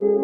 Housemates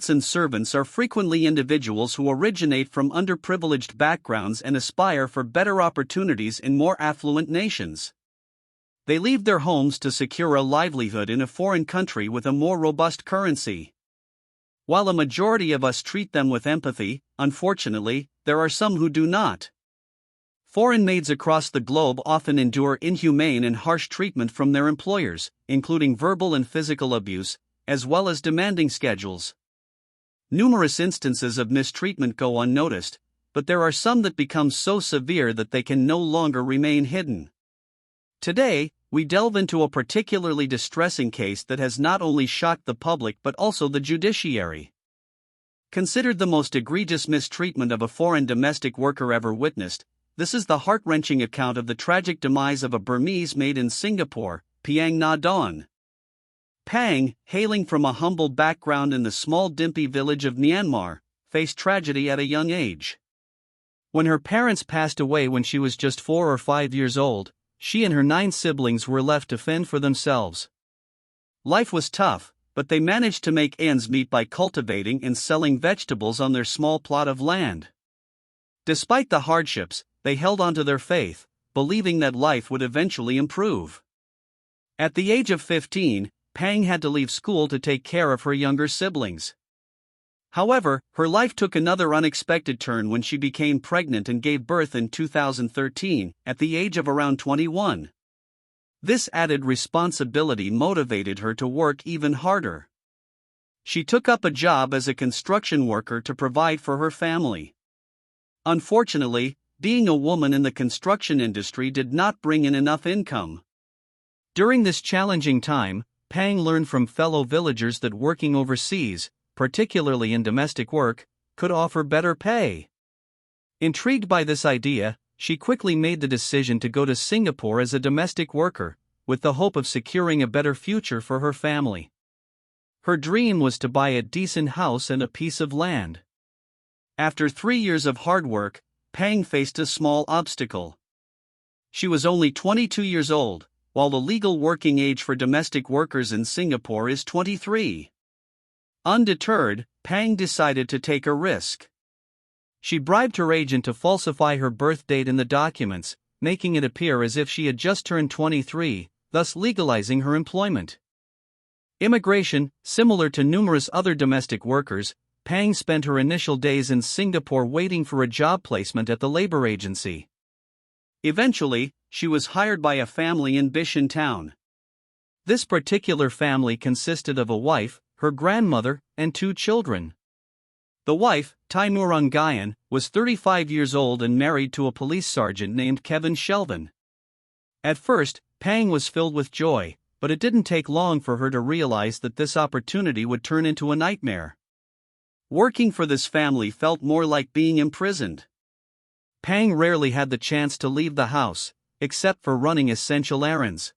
and servants are frequently individuals who originate from underprivileged backgrounds and aspire for better opportunities in more affluent nations. They leave their homes to secure a livelihood in a foreign country with a more robust currency. While a majority of us treat them with empathy, unfortunately, there are some who do not. Foreign maids across the globe often endure inhumane and harsh treatment from their employers, including verbal and physical abuse, as well as demanding schedules. Numerous instances of mistreatment go unnoticed, but there are some that become so severe that they can no longer remain hidden. Today, we delve into a particularly distressing case that has not only shocked the public but also the judiciary. Considered the most egregious mistreatment of a foreign domestic worker ever witnessed, this is the heart-wrenching account of the tragic demise of a Burmese maid in Singapore, Piang Ngaih Don. Piang, hailing from a humble background in the small Dimpi village of Myanmar, faced tragedy at a young age. When her parents passed away when she was just 4 or 5 years old, she and her 9 siblings were left to fend for themselves. Life was tough, but they managed to make ends meet by cultivating and selling vegetables on their small plot of land. Despite the hardships, they held on to their faith, believing that life would eventually improve. At the age of 15, Piang had to leave school to take care of her younger siblings. However, her life took another unexpected turn when she became pregnant and gave birth in 2013, at the age of around 21. This added responsibility motivated her to work even harder. She took up a job as a construction worker to provide for her family. Unfortunately, being a woman in the construction industry did not bring in enough income. During this challenging time, Piang learned from fellow villagers that working overseas, particularly in domestic work, could offer better pay. Intrigued by this idea, she quickly made the decision to go to Singapore as a domestic worker, with the hope of securing a better future for her family. Her dream was to buy a decent house and a piece of land. After 3 years of hard work, Piang faced a small obstacle. She was only 22 years old, while the legal working age for domestic workers in Singapore is 23. Undeterred, Piang decided to take a risk. She bribed her agent to falsify her birth date in the documents, making it appear as if she had just turned 23, thus legalizing her employment. Immigration, similar to numerous other domestic workers, Piang spent her initial days in Singapore waiting for a job placement at the labor agency. Eventually, she was hired by a family in Bishan town. This particular family consisted of a wife, her grandmother, and 2 children. The wife, Thai Murugayan, was 35 years old and married to a police sergeant named Kevin Chelvam. At first, Piang was filled with joy, but it didn't take long for her to realize that this opportunity would turn into a nightmare. Working for this family felt more like being imprisoned. Piang rarely had the chance to leave the house, except for running essential errands.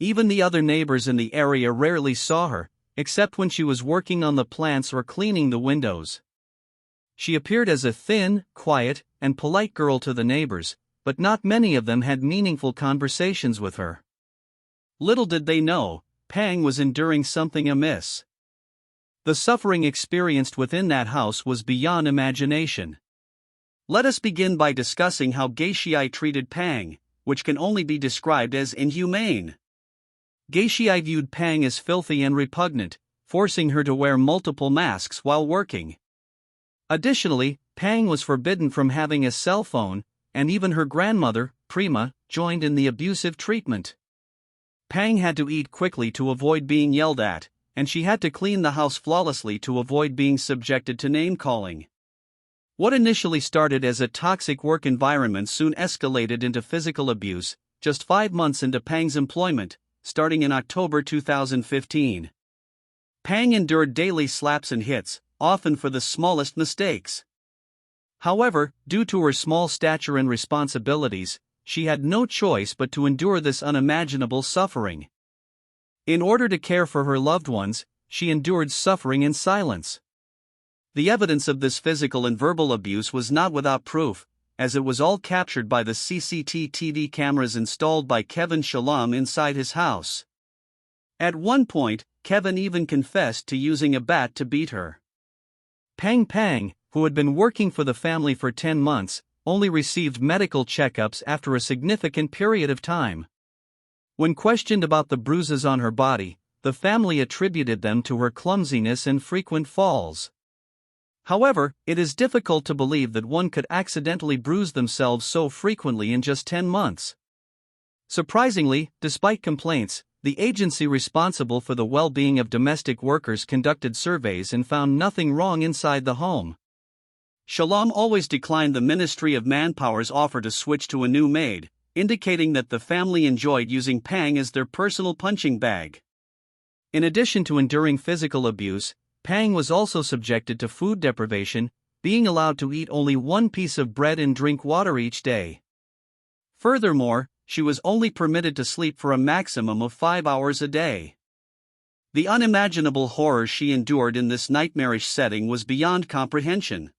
Even the other neighbors in the area rarely saw her, except when she was working on the plants or cleaning the windows. She appeared as a thin, quiet, and polite girl to the neighbors, but not many of them had meaningful conversations with her. Little did they know, Piang was enduring something amiss. The suffering experienced within that house was beyond imagination. Let us begin by discussing how Gayathiri treated Piang, which can only be described as inhumane. Gayathiri viewed Piang as filthy and repugnant, forcing her to wear multiple masks while working. Additionally, Piang was forbidden from having a cell phone, and even her grandmother, Prema, joined in the abusive treatment. Piang had to eat quickly to avoid being yelled at, and she had to clean the house flawlessly to avoid being subjected to name-calling. What initially started as a toxic work environment soon escalated into physical abuse, just 5 months into Piang's employment, starting in October 2015. Piang endured daily slaps and hits, often for the smallest mistakes. However, due to her small stature and responsibilities, she had no choice but to endure this unimaginable suffering. In order to care for her loved ones, she endured suffering in silence. The evidence of this physical and verbal abuse was not without proof, as it was all captured by the CCTV cameras installed by Kevin Chelvam inside his house. At one point, Kevin even confessed to using a bat to beat her. Pang, who had been working for the family for 10 months, only received medical checkups after a significant period of time. When questioned about the bruises on her body, the family attributed them to her clumsiness and frequent falls. However, it is difficult to believe that one could accidentally bruise themselves so frequently in just 10 months. Surprisingly, despite complaints, the agency responsible for the well-being of domestic workers conducted surveys and found nothing wrong inside the home. Chelvam always declined the Ministry of Manpower's offer to switch to a new maid, indicating that the family enjoyed using Pang as their personal punching bag. In addition to enduring physical abuse, Pang was also subjected to food deprivation, being allowed to eat only one piece of bread and drink water each day. Furthermore, she was only permitted to sleep for a maximum of 5 hours a day. The unimaginable horror she endured in this nightmarish setting was beyond comprehension.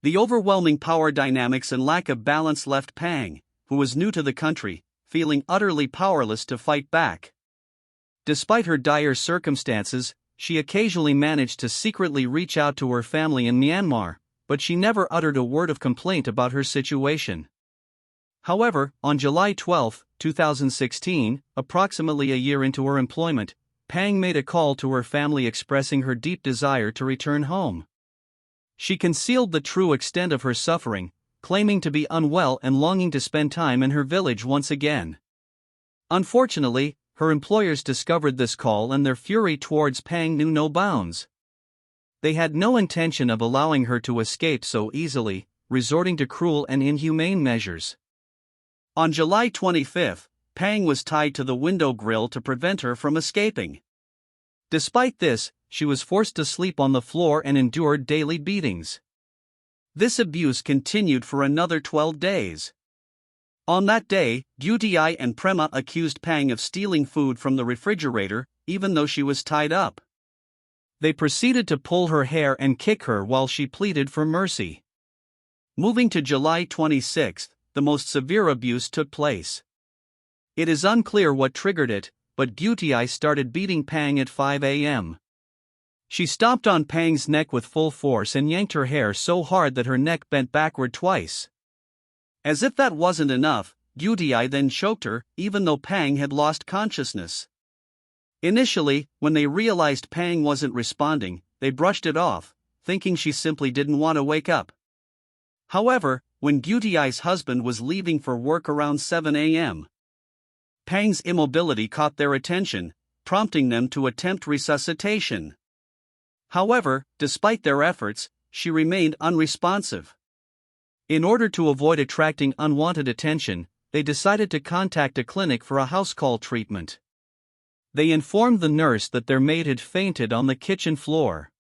The overwhelming power dynamics and lack of balance left Pang, who was new to the country, feeling utterly powerless to fight back. Despite her dire circumstances, she occasionally managed to secretly reach out to her family in Myanmar, but she never uttered a word of complaint about her situation. However, on July 12, 2016, approximately a year into her employment, Pang made a call to her family expressing her deep desire to return home. She concealed the true extent of her suffering, claiming to be unwell and longing to spend time in her village once again. Unfortunately, her employers discovered this call and their fury towards Pang knew no bounds. They had no intention of allowing her to escape so easily, resorting to cruel and inhumane measures. On July 25, Pang was tied to the window grill to prevent her from escaping. Despite this, she was forced to sleep on the floor and endured daily beatings. This abuse continued for another 12 days. On that day, Gayathiri and Prema accused Pang of stealing food from the refrigerator, even though she was tied up. They proceeded to pull her hair and kick her while she pleaded for mercy. Moving to July 26, the most severe abuse took place. It is unclear what triggered it, but Gayathiri started beating Pang at 5 a.m. She stomped on Pang's neck with full force and yanked her hair so hard that her neck bent backward twice. As if that wasn't enough, Gayathiri then choked her, even though Pang had lost consciousness. Initially, when they realized Pang wasn't responding, they brushed it off, thinking she simply didn't want to wake up. However, when Gayathiri's husband was leaving for work around 7 a.m., Pang's immobility caught their attention, prompting them to attempt resuscitation. However, despite their efforts, she remained unresponsive. In order to avoid attracting unwanted attention, they decided to contact a clinic for a house call treatment. They informed the nurse that their maid had fainted on the kitchen floor.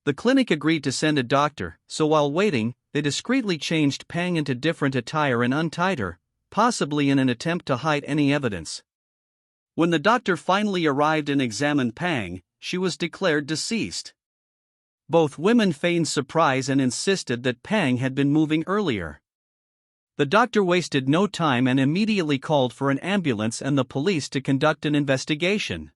The clinic agreed to send a doctor, so while waiting, they discreetly changed Pang into different attire and untied her, possibly in an attempt to hide any evidence. When the doctor finally arrived and examined Pang, she was declared deceased. Both women feigned surprise and insisted that Pang had been moving earlier. The doctor wasted no time and immediately called for an ambulance and the police to conduct an investigation.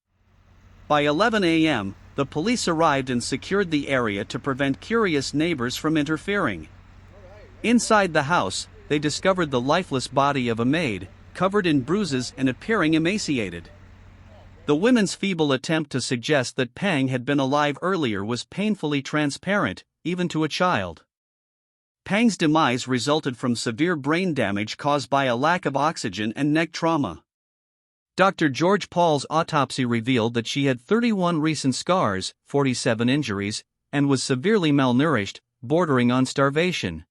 By 11 a.m., the police arrived and secured the area to prevent curious neighbors from interfering. Inside the house, they discovered the lifeless body of a maid, covered in bruises and appearing emaciated. The women's feeble attempt to suggest that Pang had been alive earlier was painfully transparent, even to a child. Pang's demise resulted from severe brain damage caused by a lack of oxygen and neck trauma. Dr. George Paul's autopsy revealed that she had 31 recent scars, 47 injuries, and was severely malnourished, bordering on starvation.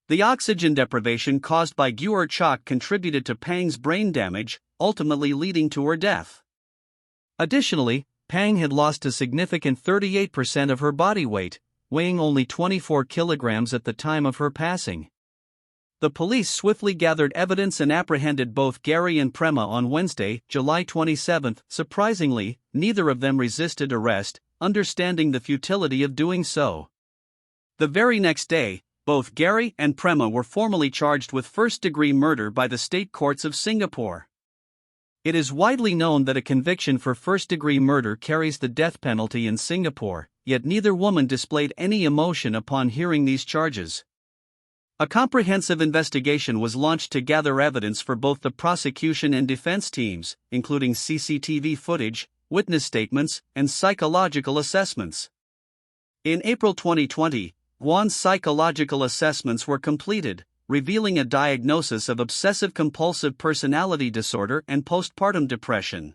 The oxygen deprivation caused by Gayathiri shock contributed to Pang's brain damage, ultimately leading to her death. Additionally, Pang had lost a significant 38% of her body weight, weighing only 24 kilograms at the time of her passing. The police swiftly gathered evidence and apprehended both Gary and Prema on Wednesday, July 27. Surprisingly, neither of them resisted arrest, understanding the futility of doing so. The very next day, both Gary and Prema were formally charged with first-degree murder by the state courts of Singapore. It is widely known that a conviction for first-degree murder carries the death penalty in Singapore, yet neither woman displayed any emotion upon hearing these charges. A comprehensive investigation was launched to gather evidence for both the prosecution and defense teams, including CCTV footage, witness statements, and psychological assessments. In April 2020, Juan's psychological assessments were completed, revealing a diagnosis of obsessive-compulsive personality disorder and postpartum depression.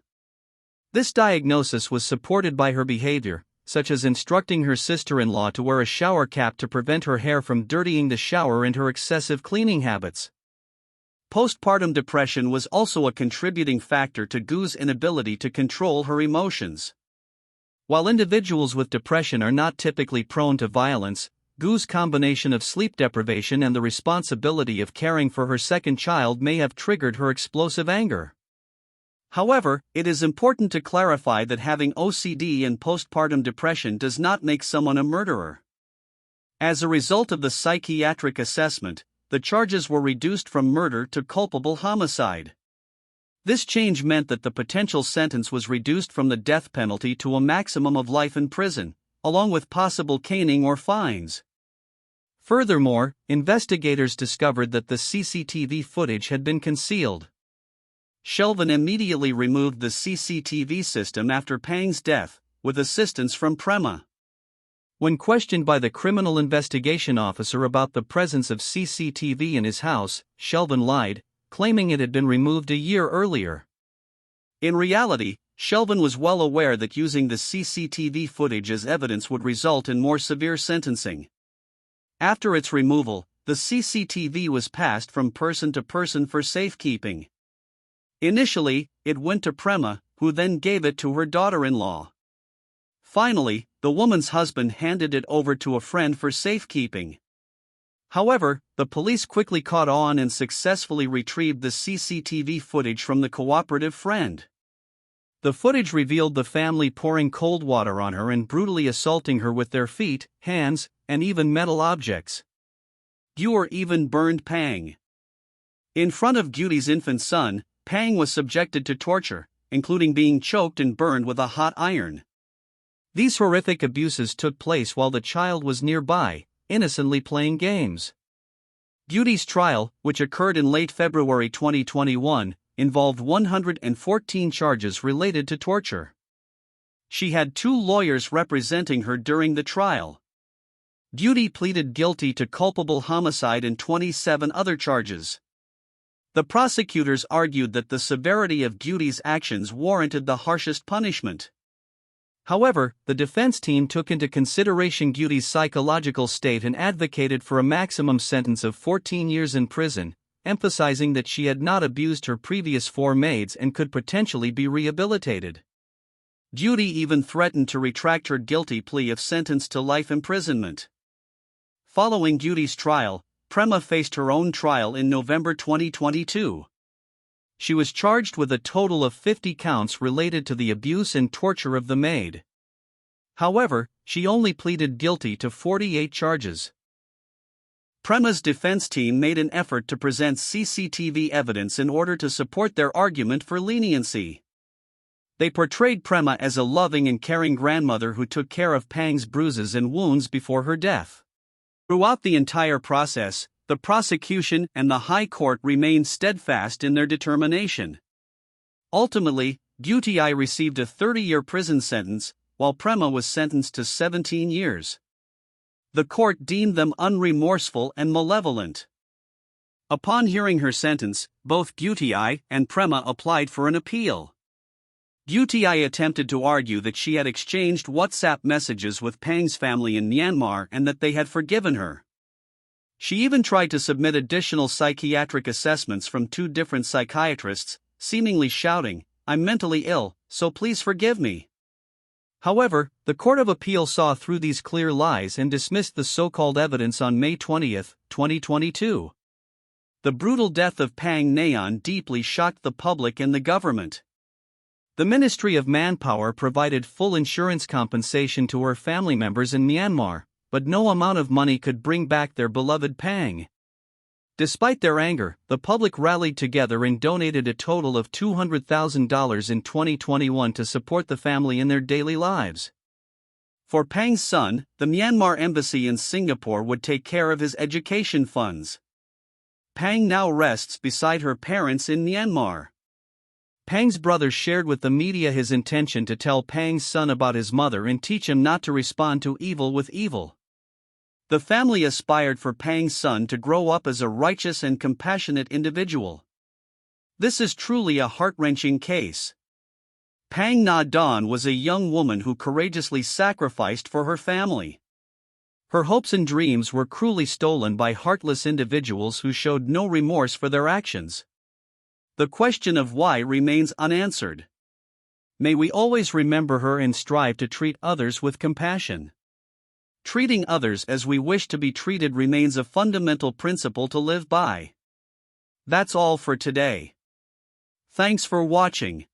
This diagnosis was supported by her behavior, such as instructing her sister-in-law to wear a shower cap to prevent her hair from dirtying the shower, and her excessive cleaning habits. Postpartum depression was also a contributing factor to Gu's inability to control her emotions. While individuals with depression are not typically prone to violence, Gu's combination of sleep deprivation and the responsibility of caring for her second child may have triggered her explosive anger. However, it is important to clarify that having OCD and postpartum depression does not make someone a murderer. As a result of the psychiatric assessment, the charges were reduced from murder to culpable homicide. This change meant that the potential sentence was reduced from the death penalty to a maximum of life in prison, along with possible caning or fines. Furthermore, investigators discovered that the CCTV footage had been concealed. Chelvam immediately removed the CCTV system after Piang's death, with assistance from Prema. When questioned by the criminal investigation officer about the presence of CCTV in his house, Chelvam lied, claiming it had been removed a year earlier. In reality, Chelvam was well aware that using the CCTV footage as evidence would result in more severe sentencing. After its removal, the CCTV was passed from person to person for safekeeping. Initially, it went to Prema, who then gave it to her daughter-in-law. Finally, the woman's husband handed it over to a friend for safekeeping. However, the police quickly caught on and successfully retrieved the CCTV footage from the cooperative friend. The footage revealed the family pouring cold water on her and brutally assaulting her with their feet, hands, and even metal objects. Gu even burned Piang. In front of Gu's infant son, Piang was subjected to torture, including being choked and burned with a hot iron. These horrific abuses took place while the child was nearby, innocently playing games. Gu's trial, which occurred in late February 2021, involved 114 charges related to torture. She had 2 lawyers representing her during the trial. Gu pleaded guilty to culpable homicide and 27 other charges. The prosecutors argued that the severity of Gu's actions warranted the harshest punishment. However, the defense team took into consideration Gu's psychological state and advocated for a maximum sentence of 14 years in prison, emphasizing that she had not abused her previous 4 maids and could potentially be rehabilitated. Gu even threatened to retract her guilty plea if sentenced to life imprisonment. Following Gu's trial, Prema faced her own trial in November 2022. She was charged with a total of 50 counts related to the abuse and torture of the maid. However, she only pleaded guilty to 48 charges. Prema's defense team made an effort to present CCTV evidence in order to support their argument for leniency. They portrayed Prema as a loving and caring grandmother who took care of Piang's bruises and wounds before her death. Throughout the entire process, the prosecution and the High Court remained steadfast in their determination. Ultimately, Gu received a 30-year prison sentence, while Prema was sentenced to 17 years. The court deemed them unremorseful and malevolent. Upon hearing her sentence, both Gu and Prema applied for an appeal. Gu attempted to argue that she had exchanged WhatsApp messages with Piang's family in Myanmar and that they had forgiven her. She even tried to submit additional psychiatric assessments from 2 different psychiatrists, seemingly shouting, "I'm mentally ill, so please forgive me." However, the Court of Appeal saw through these clear lies and dismissed the so-called evidence on May 20, 2022. The brutal death of Piang Ngaih Don deeply shocked the public and the government. The Ministry of Manpower provided full insurance compensation to her family members in Myanmar, but no amount of money could bring back their beloved Piang. Despite their anger, the public rallied together and donated a total of $200,000 in 2021 to support the family in their daily lives. For Piang's son, the Myanmar embassy in Singapore would take care of his education funds. Piang now rests beside her parents in Myanmar. Piang's brother shared with the media his intention to tell Piang's son about his mother and teach him not to respond to evil with evil. The family aspired for Piang's son to grow up as a righteous and compassionate individual. This is truly a heart-wrenching case. Piang Ngaih Don was a young woman who courageously sacrificed for her family. Her hopes and dreams were cruelly stolen by heartless individuals who showed no remorse for their actions. The question of why remains unanswered. May we always remember her and strive to treat others with compassion. Treating others as we wish to be treated remains a fundamental principle to live by. That's all for today. Thanks for watching.